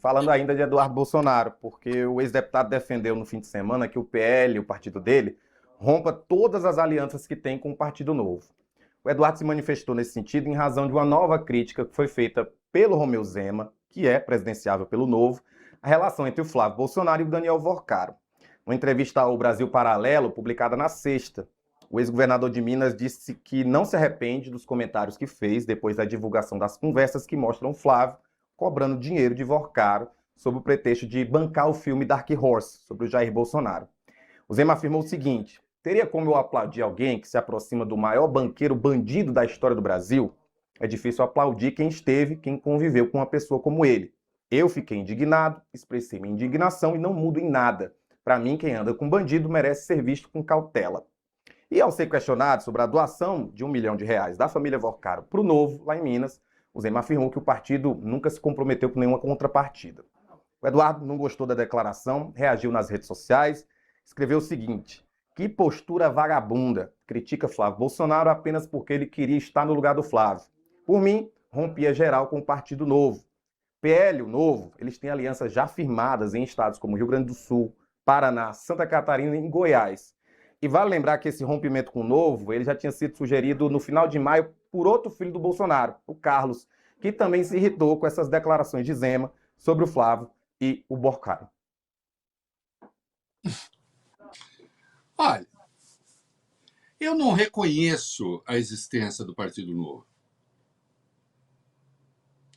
falando ainda de Eduardo Bolsonaro, porque o ex-deputado defendeu no fim de semana que o PL, o partido dele, rompa todas as alianças que tem com o Partido Novo. O Eduardo se manifestou nesse sentido em razão de uma nova crítica que foi feita pelo Romeu Zema, que é presidenciável pelo Novo, a relação entre o Flávio Bolsonaro e o Daniel Vorcaro. Uma entrevista ao Brasil Paralelo, publicada na sexta, o ex-governador de Minas disse que não se arrepende dos comentários que fez depois da divulgação das conversas que mostram o Flávio cobrando dinheiro de Vorcaro sob o pretexto de bancar o filme Dark Horse sobre o Jair Bolsonaro. O Zema afirmou o seguinte: teria como eu aplaudir alguém que se aproxima do maior banqueiro bandido da história do Brasil? É difícil aplaudir quem esteve, quem conviveu com uma pessoa como ele. Eu fiquei indignado, expressei minha indignação e não mudo em nada. Para mim, quem anda com bandido merece ser visto com cautela. E ao ser questionado sobre a doação de R$ 1 milhão da família Vorcaro para o Novo, lá em Minas, o Zema afirmou que o partido nunca se comprometeu com nenhuma contrapartida. O Eduardo não gostou da declaração, reagiu nas redes sociais, escreveu o seguinte: que postura vagabunda, critica Flávio Bolsonaro apenas porque ele queria estar no lugar do Flávio. Por mim, rompia geral com o Partido Novo. PL, o Novo, eles têm alianças já firmadas em estados como Rio Grande do Sul, Paraná, Santa Catarina e Goiás. E vale lembrar que esse rompimento com o Novo, ele já tinha sido sugerido no final de maio por outro filho do Bolsonaro, o Carlos, que também se irritou com essas declarações de Zema sobre o Flávio e o Vorcaro. Olha, eu não reconheço a existência do Partido Novo.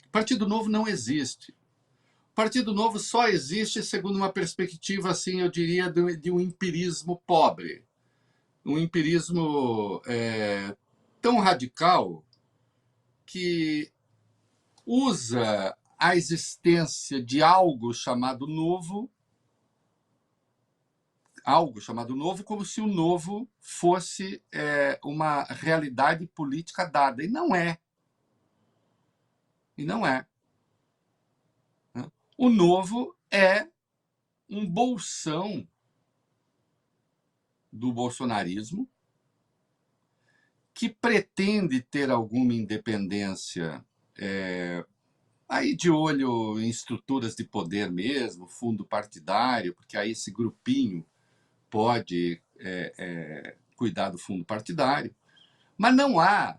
O Partido Novo não existe. O Partido Novo só existe segundo uma perspectiva, assim, eu diria, de um empirismo pobre. Um empirismo tão radical que usa a existência de algo chamado novo como se o novo fosse uma realidade política dada. E não é. Né? O novo é um bolsão do bolsonarismo que pretende ter alguma independência aí de olho em estruturas de poder mesmo, fundo partidário, porque aí esse grupinho pode cuidar do fundo partidário. Mas não há,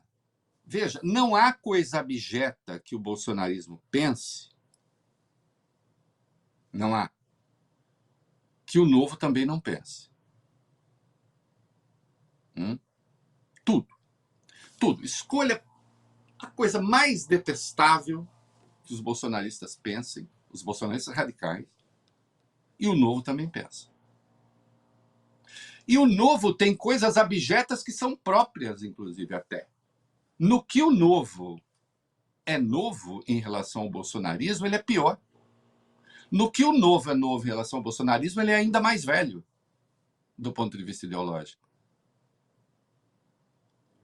veja, não há coisa abjeta que o bolsonarismo pense, não há, que o Novo também não pense. Tudo. Escolha a coisa mais detestável que os bolsonaristas pensem, os bolsonaristas radicais, e o Novo também pensa. E o Novo tem coisas abjetas que são próprias, inclusive, até. No que o Novo é novo em relação ao bolsonarismo, ele é pior. No que o Novo é novo em relação ao bolsonarismo, ele é ainda mais velho, do ponto de vista ideológico.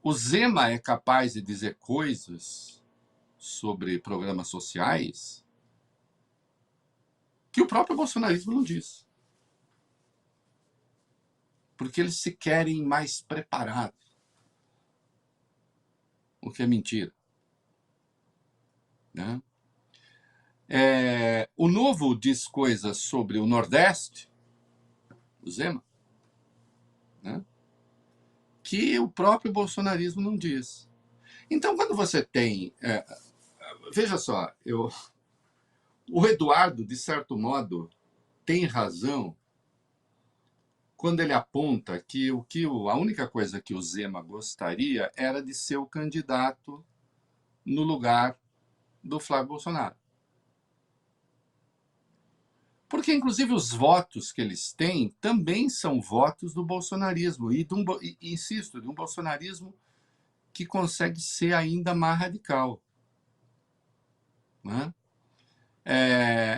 O Zema é capaz de dizer coisas sobre programas sociais que o próprio bolsonarismo não diz. Porque eles se querem mais preparados. O que é mentira. Né? O Novo diz coisas sobre o Nordeste, o Zema, né? Que o próprio bolsonarismo não diz. Então, quando você tem... veja só, o Eduardo, de certo modo, tem razão quando ele aponta que a única coisa que o Zema gostaria era de ser o candidato no lugar do Flávio Bolsonaro. Porque, inclusive, os votos que eles têm também são votos do bolsonarismo. Insisto, de um bolsonarismo que consegue ser ainda mais radical. Né?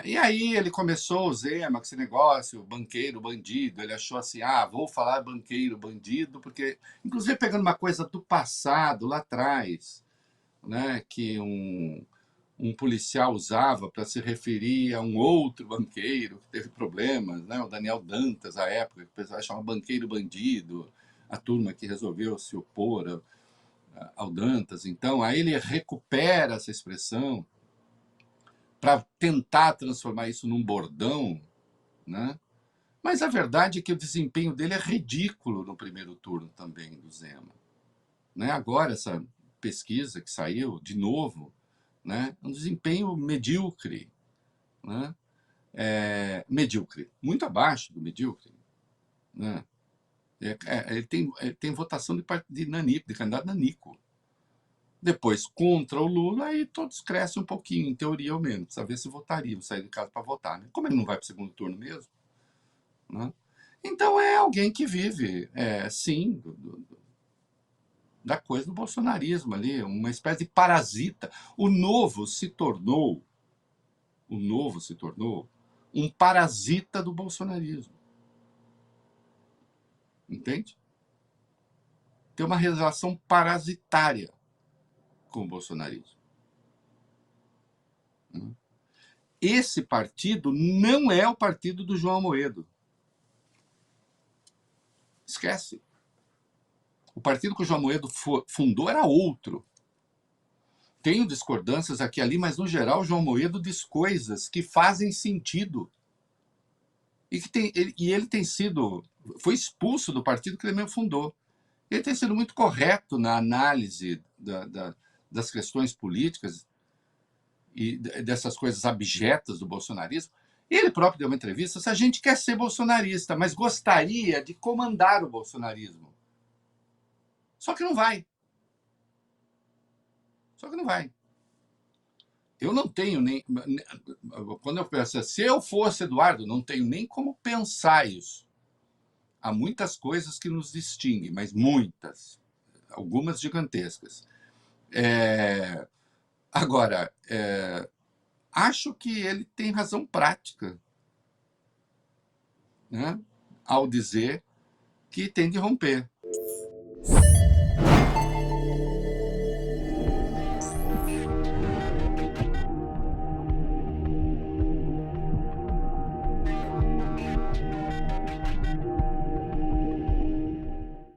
E aí ele começou o Zema, com esse negócio, banqueiro, bandido. Ele achou assim, vou falar banqueiro, bandido, porque, inclusive, pegando uma coisa do passado, lá atrás, né, que um policial usava para se referir a um outro banqueiro que teve problemas, né? O Daniel Dantas, à época, que o pessoal chamava banqueiro bandido, a turma que resolveu se opor ao Dantas. Então, aí ele recupera essa expressão para tentar transformar isso num bordão, né? Mas a verdade é que o desempenho dele é ridículo no primeiro turno também, do Zema. Né? Agora, essa pesquisa que saiu, de novo, né? Um desempenho medíocre. Né? Medíocre, muito abaixo do medíocre. Né? Ele tem votação de Nanico, de candidato Nanico. Depois, contra o Lula, aí todos crescem um pouquinho, em teoria ao menos. Precisa ver se votariam, sair de casa para votar. Né? Como ele não vai para o segundo turno mesmo, né? Então é alguém que vive, sim, da coisa do bolsonarismo ali, uma espécie de parasita. O novo se tornou um parasita do bolsonarismo. Entende? Tem uma relação parasitária com o bolsonarismo. Esse partido não é o partido do João Amoedo. Esquece. O partido que o João Amoedo fundou era outro. Tenho discordâncias aqui e ali, mas no geral o João Amoedo diz coisas que fazem sentido. E ele foi expulso do partido que ele mesmo fundou. Ele tem sido muito correto na análise das questões políticas e dessas coisas abjetas do bolsonarismo. Ele próprio deu uma entrevista: se a gente quer ser bolsonarista, mas gostaria de comandar o bolsonarismo. Só que não vai. Eu não tenho nem... Quando eu penso, se eu fosse Eduardo, não tenho nem como pensar isso. Há muitas coisas que nos distinguem, mas muitas. Algumas gigantescas. Agora, acho que ele tem razão prática, né, ao dizer que tem de romper.